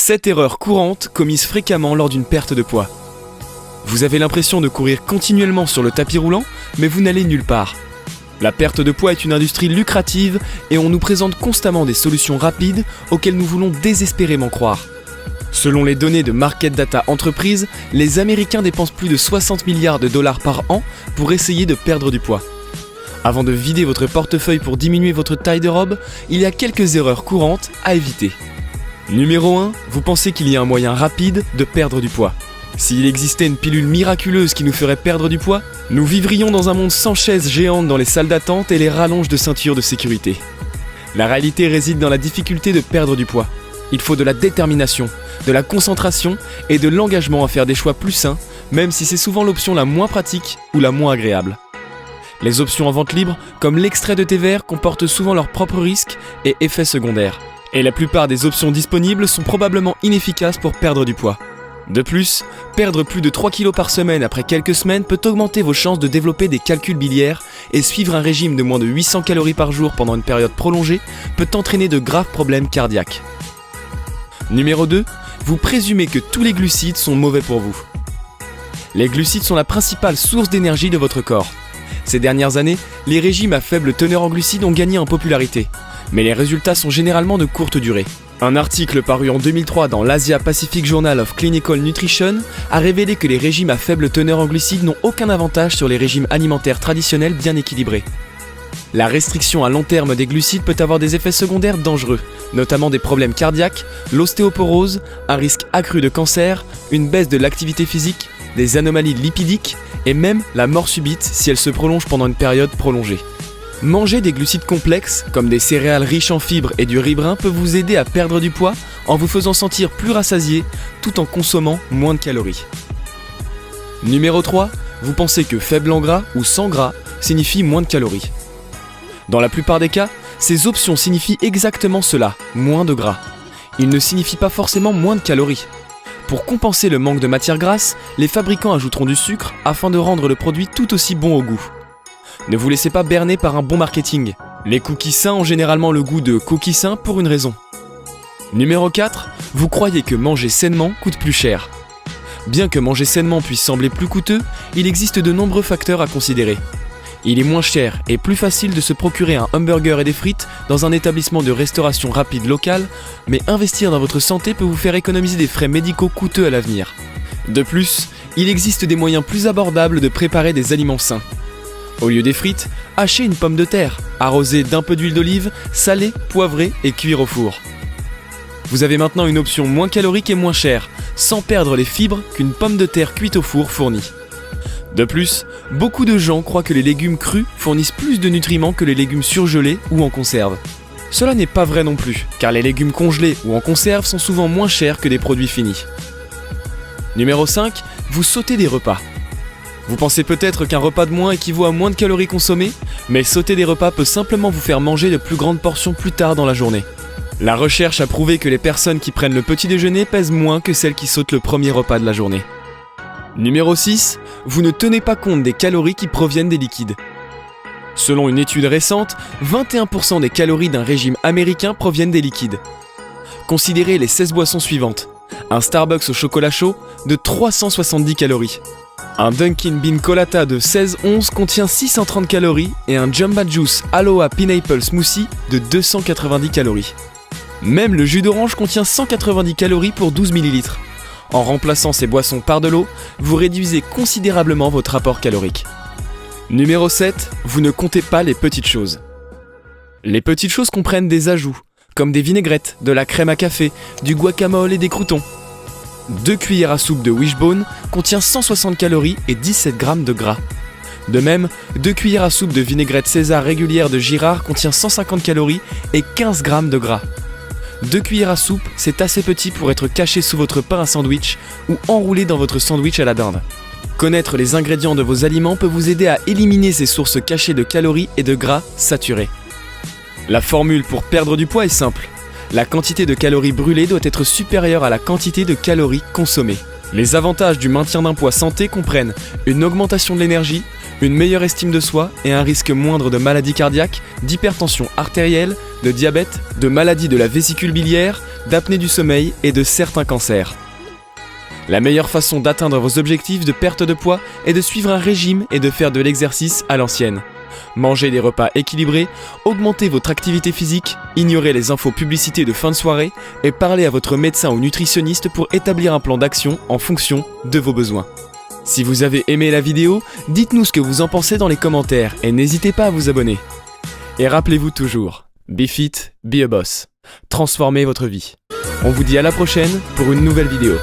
7 erreurs courantes commises fréquemment lors d'une perte de poids. Vous avez l'impression de courir continuellement sur le tapis roulant, mais vous n'allez nulle part. La perte de poids est une industrie lucrative et on nous présente constamment des solutions rapides auxquelles nous voulons désespérément croire. Selon les données de Market Data Entreprise, les Américains dépensent plus de 60 milliards de dollars par an pour essayer de perdre du poids. Avant de vider votre portefeuille pour diminuer votre taille de robe, il y a quelques erreurs courantes à éviter. Numéro 1, vous pensez qu'il y a un moyen rapide de perdre du poids. S'il existait une pilule miraculeuse qui nous ferait perdre du poids, nous vivrions dans un monde sans chaises géantes dans les salles d'attente et les rallonges de ceintures de sécurité. La réalité réside dans la difficulté de perdre du poids. Il faut de la détermination, de la concentration et de l'engagement à faire des choix plus sains, même si c'est souvent l'option la moins pratique ou la moins agréable. Les options en vente libre, comme l'extrait de thé vert, comportent souvent leurs propres risques et effets secondaires. Et la plupart des options disponibles sont probablement inefficaces pour perdre du poids. De plus, perdre plus de 3 kg par semaine après quelques semaines peut augmenter vos chances de développer des calculs biliaires et suivre un régime de moins de 800 calories par jour pendant une période prolongée peut entraîner de graves problèmes cardiaques. Numéro 2, vous présumez que tous les glucides sont mauvais pour vous. Les glucides sont la principale source d'énergie de votre corps. Ces dernières années, les régimes à faible teneur en glucides ont gagné en popularité, mais les résultats sont généralement de courte durée. Un article paru en 2003 dans l'Asia Pacific Journal of Clinical Nutrition a révélé que les régimes à faible teneur en glucides n'ont aucun avantage sur les régimes alimentaires traditionnels bien équilibrés. La restriction à long terme des glucides peut avoir des effets secondaires dangereux, notamment des problèmes cardiaques, l'ostéoporose, un risque accru de cancer, une baisse de l'activité physique, des anomalies lipidiques et même la mort subite si elle se prolonge pendant une période prolongée. Manger des glucides complexes, comme des céréales riches en fibres et du riz brun, peut vous aider à perdre du poids en vous faisant sentir plus rassasié tout en consommant moins de calories. Numéro 3, vous pensez que faible en gras ou sans gras signifie moins de calories. Dans la plupart des cas, ces options signifient exactement cela, moins de gras. Ils ne signifient pas forcément moins de calories. Pour compenser le manque de matière grasse, les fabricants ajouteront du sucre afin de rendre le produit tout aussi bon au goût. Ne vous laissez pas berner par un bon marketing. Les cookies sains ont généralement le goût de cookies sains pour une raison. Numéro 4, vous croyez que manger sainement coûte plus cher. Bien que manger sainement puisse sembler plus coûteux, il existe de nombreux facteurs à considérer. Il est moins cher et plus facile de se procurer un hamburger et des frites dans un établissement de restauration rapide local, mais investir dans votre santé peut vous faire économiser des frais médicaux coûteux à l'avenir. De plus, il existe des moyens plus abordables de préparer des aliments sains. Au lieu des frites, hachez une pomme de terre, arrosée d'un peu d'huile d'olive, salée, poivrée et cuire au four. Vous avez maintenant une option moins calorique et moins chère, sans perdre les fibres qu'une pomme de terre cuite au four fournit. De plus, beaucoup de gens croient que les légumes crus fournissent plus de nutriments que les légumes surgelés ou en conserve. Cela n'est pas vrai non plus, car les légumes congelés ou en conserve sont souvent moins chers que des produits finis. Numéro 5, vous sautez des repas. Vous pensez peut-être qu'un repas de moins équivaut à moins de calories consommées, mais sauter des repas peut simplement vous faire manger de plus grandes portions plus tard dans la journée. La recherche a prouvé que les personnes qui prennent le petit déjeuner pèsent moins que celles qui sautent le premier repas de la journée. Numéro 6, vous ne tenez pas compte des calories qui proviennent des liquides. Selon une étude récente, 21% des calories d'un régime américain proviennent des liquides. Considérez les 16 boissons suivantes. Un Starbucks au chocolat chaud de 370 calories. Un Dunkin' Bean Colata de 16-11 contient 630 calories et un Jamba Juice Aloha Pineapple Smoothie de 290 calories. Même le jus d'orange contient 190 calories pour 12 ml. En remplaçant ces boissons par de l'eau, vous réduisez considérablement votre apport calorique. Numéro 7, vous ne comptez pas les petites choses. Les petites choses comprennent des ajouts, comme des vinaigrettes, de la crème à café, du guacamole et des croûtons. 2 cuillères à soupe de Wishbone contient 160 calories et 17 grammes de gras. De même, 2 cuillères à soupe de vinaigrette César régulière de Girard contient 150 calories et 15 grammes de gras. 2 cuillères à soupe, c'est assez petit pour être caché sous votre pain à sandwich ou enroulé dans votre sandwich à la dinde. Connaître les ingrédients de vos aliments peut vous aider à éliminer ces sources cachées de calories et de gras saturés. La formule pour perdre du poids est simple. La quantité de calories brûlées doit être supérieure à la quantité de calories consommées. Les avantages du maintien d'un poids santé comprennent une augmentation de l'énergie, une meilleure estime de soi et un risque moindre de maladies cardiaques, d'hypertension artérielle, de diabète, de maladies de la vésicule biliaire, d'apnée du sommeil et de certains cancers. La meilleure façon d'atteindre vos objectifs de perte de poids est de suivre un régime et de faire de l'exercice à l'ancienne. Mangez des repas équilibrés, augmentez votre activité physique, ignorez les infos publicités de fin de soirée et parlez à votre médecin ou nutritionniste pour établir un plan d'action en fonction de vos besoins. Si vous avez aimé la vidéo, dites-nous ce que vous en pensez dans les commentaires et n'hésitez pas à vous abonner. Et rappelez-vous toujours, be fit, be a boss. Transformez votre vie. On vous dit à la prochaine pour une nouvelle vidéo.